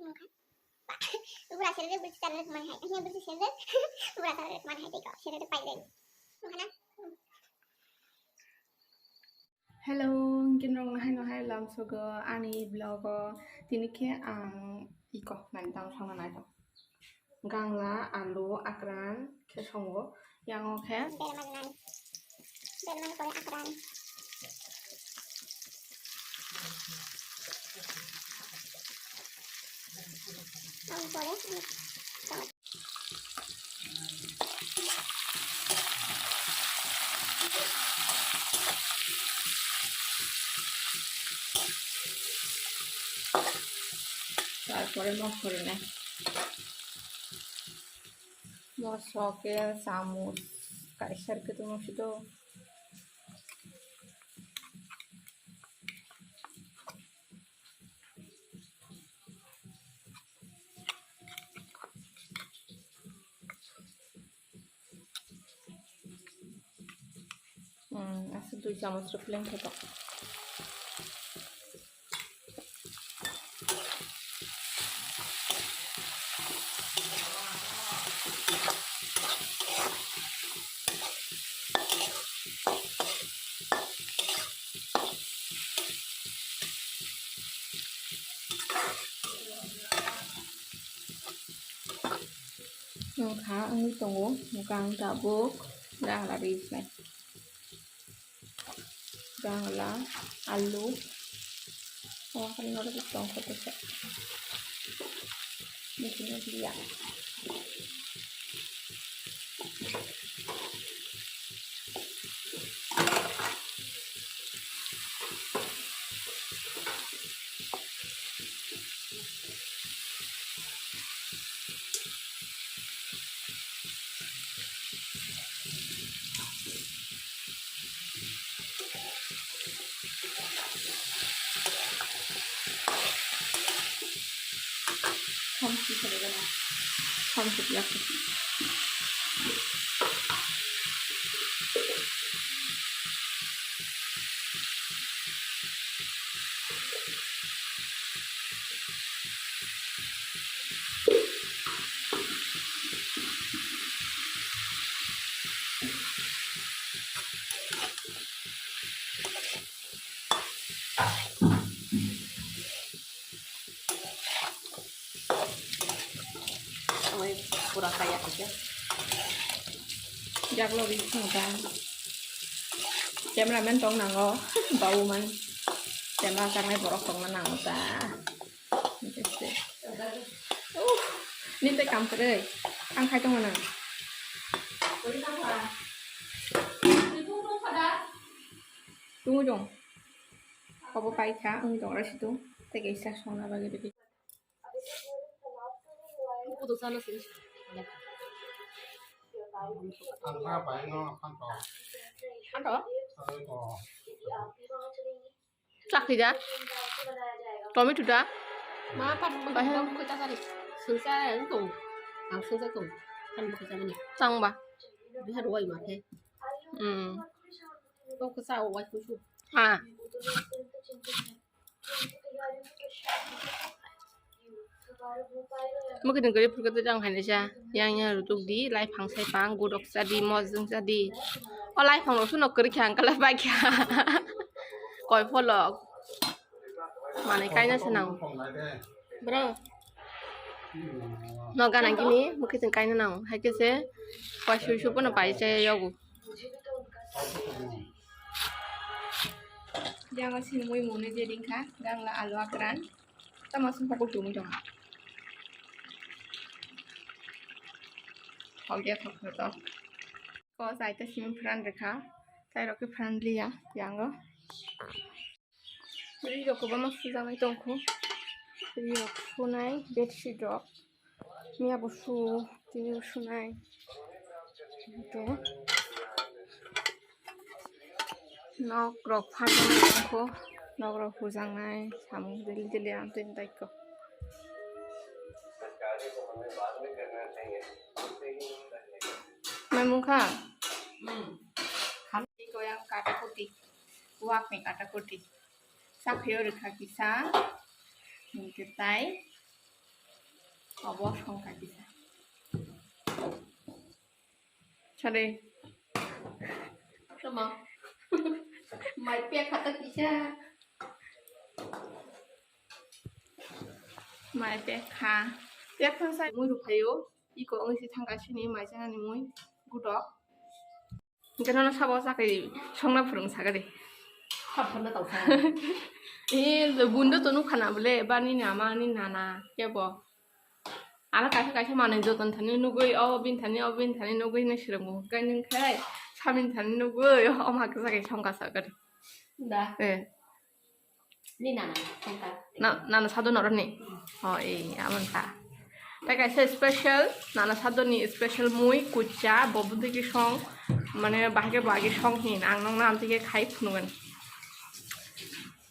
semuanya. Lu berhasil deh berbicara teman hai. Hanya berbicara deh. Berhasil deh teman hai deh. Share deh pai deh. Mana? Hello, kinrong hai no hai lam sogo ani vlog tinike ang iko nantang sama naito. Gangla alu akran ke songo yang oke. Berman kore akran. Kore. তারপরে মশলা নেয় মশকে চামচ কাইসারকে তো মশি তো আছে 2 চামচ plane খেতো khá ăn tố gang tabuk gang là ris này gang là alu kan nó rất tròn thật sự như thế này thì không chỉ phải cái này không chỉ là pura kayak aja jak lo bisa kan jam ramen tong nango bau man jam karena borok tong nango ta ini teh kampere ang khai tong mana tunggu dong apa pai kah dong ras itu teh kisah sona bagi depi udah sana sih ăn ra phải nó ăn to ăn đó hơi to chắc gì đó tomi tu dah mà pan Phải mình không? không có ta đi sướng xa là cùng hàng sướng xa cùng pan một cái gì này tăng ba đi hạt quay mà thế không có sao quay chú à mungkin negeri perkata jangan hanya saja yang rutuk di lai pang sai pang godok jadi mozeng jadi oh lai pang losu nok keri kyang kalau baik ya koi polok mana kayaknya senang không lại đây bro nogan lagi ni mungkin kayaknya nang hai kese koi susu pun apa aja ya bu jangan sih mui mune jadi kah gang la alu akran kita masuk pokok dulu dong Oke, foto. Kalau saya itu simpan peran mereka, saya roke peran dia, yang lo. Jadi roko bamak susah mai tongku. Jadi roko sunai bedsheet drop. Mia busu, jadi sunai. Oke. Nok rok pakai tongku, nok rok hujang nai, samu jeli antin taiko. Memungkah? Kami goyang kata putih, wak nih kata putih. Sakyo rekha kisah, mungkitai, 어버 성가기사. 잘해. 그럼 말빼 갖다 끼자. 말빼 가. 빼 편사 무이로 가요. 이거 응시 상가시니 말장하니 무이 구독. 그러나 사고 사기 성나 부릉 사가리. 사편나 더 사. 이 문도 또 누카나 볼래. 바니 나마니 나나. 깨버. 알아 가시 마는 저던 타는 누구이 어빈 타는 누구이는 싫은 거. 그냥 그래. 3인 타는 누구이 엄마 그 사기 성가사 그래. 나. 네. 니 나나. 성가. 나는 사돈 어른이. 이 아문타. Like I said, special. Nana sadoni special mui kucha bobu tiki song. Mane bahage bagi song hin. Ang nong nam tiki khai phunugan.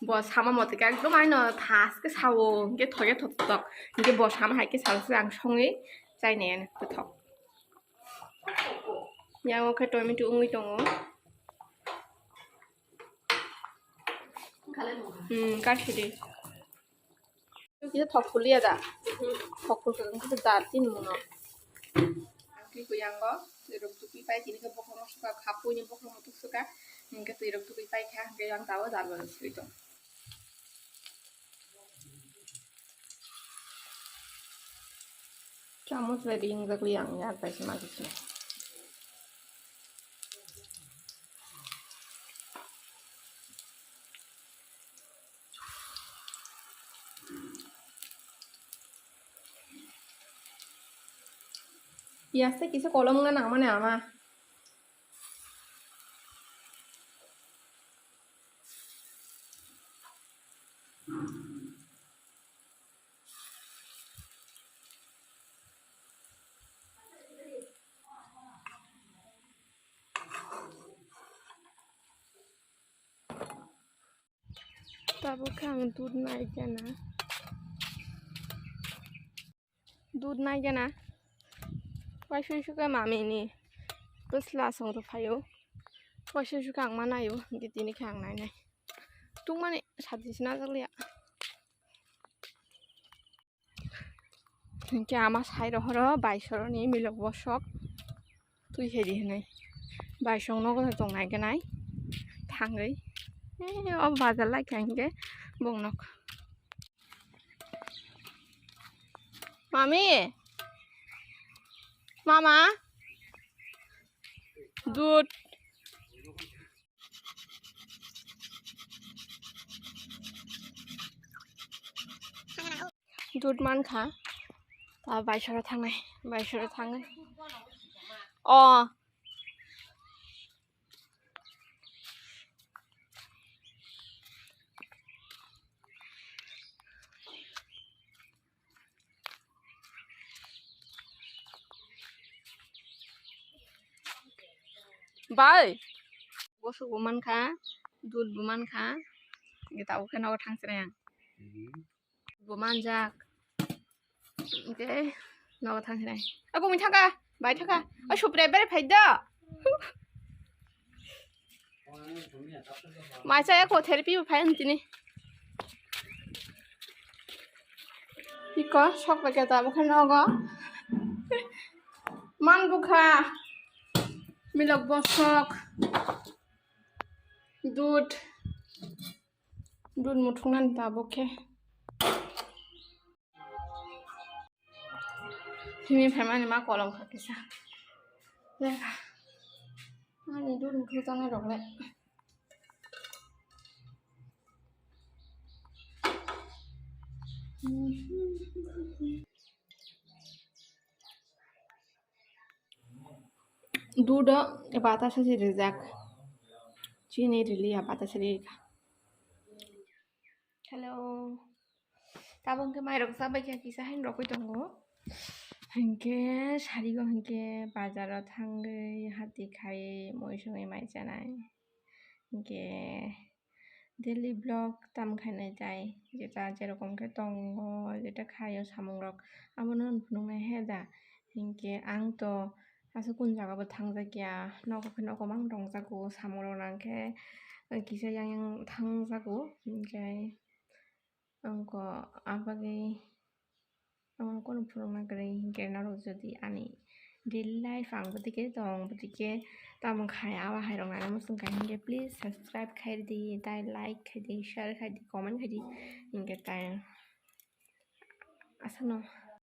Bo sama mote ka ekdom aino task ke sawo. Ge thoge thotok. Ge bo sama hai ke salsu ang songi chai nen thok. Yang oke tomato ungui tongo. Kashi kita thokul ya da. Thokul kan kita datin muno. Angki kuyang ko, irok tuki pai kini ke pokok suka kapu ni pokok motuk suka. Angki tu irok tuki pai kah ke yang tahu dar baru itu. Camus ready yang kuyang ya pai sama gitu. Biasa kisah kolom nggak nama nama. Tapi kan दूध naik ya na. दूध naik ya na. Waishu suka mami ni, besla song tu payo. Waishu suka ang mana yo, di sini kang nai nai. Tung mana satu sini aja lihat. Mungkin ama saya rohoro, baisoro ni milok bosok. Tu hedi nai. Baisong no ko tong nai ke nai. Thangai. Ob bazar lai kang ke, bong nok. Mami. Mama, दूध दूध मान खा बाइसर थांनाय Bye. Bosok buman kah, दूध buman kah, kita uken awak thang serang. Buman jak, okay, nawak thang serang. Aku minta kah, bye kah, aku supre bere faida. Macam aku terapi bukan ini. Iko, sok lagi tak bukan awak. Man buka. Milok bosok, दूध mutungan tabok ke. Ini family mak kolom kakisa. Lega, ani दूध mutungan rokle. दूध बातासा से रिजाक चीनी रिली बातासा Rica hello ताबं के माइरक साबाय क्या किसा हेन रखै दंगो हंके सारिगो हंके बाजाराव थांगै हाथि खाय मयसङै माइ जानाय हंके डेली ब्लग ताम खानाय जाय जेटा जेरकम के दंगो जेटा खायो सामुं रक आमोनो नफुनुंनाय हेदा हंके आं तो Asa kun jaga betang zakia, noko mang dong zaku samuro nangke kisah yang tang zaku, okay, angko apa Ang kono purong na kare hinke na ro jodi ani daily life ang botike dong botike tamong khai awa hai rong na musung kai hinke please subscribe khai di dai like khai di share khai di comment khai di hinke tai asano